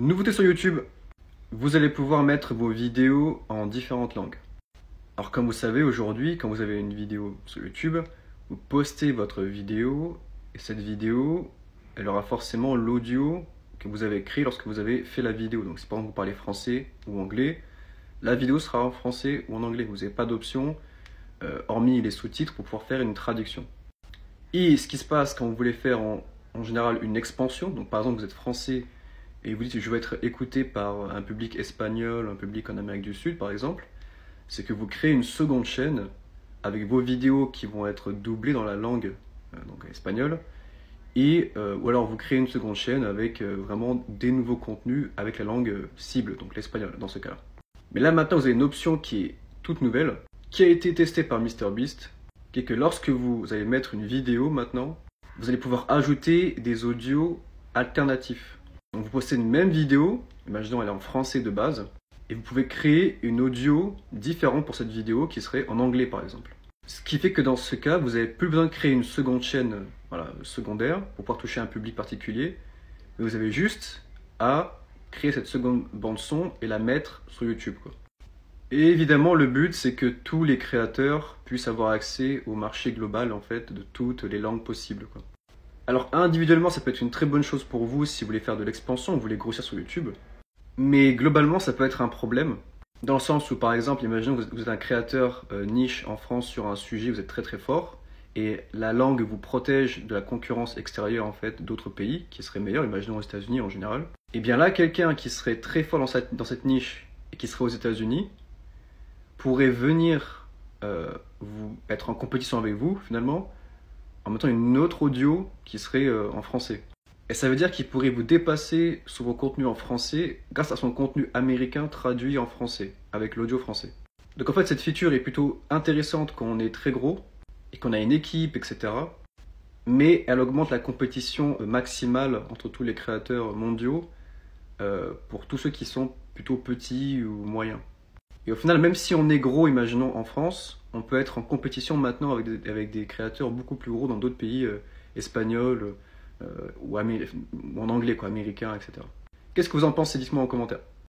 Nouveauté sur YouTube, vous allez pouvoir mettre vos vidéos en différentes langues. Alors comme vous savez, aujourd'hui, quand vous avez une vidéo sur YouTube, vous postez votre vidéo et cette vidéo, elle aura forcément l'audio que vous avez créé lorsque vous avez fait la vidéo. Donc si par exemple vous parlez français ou anglais, la vidéo sera en français ou en anglais. Vous n'avez pas d'option, hormis les sous-titres, pour pouvoir faire une traduction. Et ce qui se passe quand vous voulez faire en général une expansion, donc par exemple vous êtes français et vous dites que je veux être écouté par un public espagnol, un public en Amérique du Sud par exemple, c'est que vous créez une seconde chaîne avec vos vidéos qui vont être doublées dans la langue donc espagnole, ou alors vous créez une seconde chaîne avec vraiment des nouveaux contenus avec la langue cible, donc l'espagnol dans ce cas-là. Mais là maintenant vous avez une option qui est toute nouvelle, qui a été testée par MrBeast, qui est que lorsque vous allez mettre une vidéo maintenant, vous allez pouvoir ajouter des audios alternatifs. Donc vous postez une même vidéo, imaginons elle est en français de base, et vous pouvez créer une audio différente pour cette vidéo qui serait en anglais par exemple. Ce qui fait que dans ce cas, vous n'avez plus besoin de créer une seconde chaîne secondaire pour pouvoir toucher un public particulier, mais vous avez juste à créer cette seconde bande son et la mettre sur YouTube, quoi. Et évidemment, le but, c'est que tous les créateurs puissent avoir accès au marché global en fait, de toutes les langues possibles, quoi. Alors individuellement, ça peut être une très bonne chose pour vous si vous voulez faire de l'expansion, vous voulez grossir sur YouTube. Mais globalement, ça peut être un problème, dans le sens où, par exemple, imaginons que vous êtes un créateur niche en France sur un sujet, vous êtes très très fort, et la langue vous protège de la concurrence extérieure en fait d'autres pays qui seraient meilleurs, imaginons aux États-Unis en général. Et bien là, quelqu'un qui serait très fort dans cette niche et qui serait aux États-Unis pourrait venir être en compétition avec vous finalement, en mettant une autre audio qui serait en français. Et ça veut dire qu'il pourrait vous dépasser sur vos contenus en français grâce à son contenu américain traduit en français, avec l'audio français. Donc en fait, cette feature est plutôt intéressante quand on est très gros et qu'on a une équipe, etc. Mais elle augmente la compétition maximale entre tous les créateurs mondiaux pour tous ceux qui sont plutôt petits ou moyens. Et au final, même si on est gros, imaginons en France, on peut être en compétition maintenant avec des créateurs beaucoup plus gros dans d'autres pays espagnols ou en anglais, quoi, américains, etc. Qu'est-ce que vous en pensez? Dites-moi en commentaire.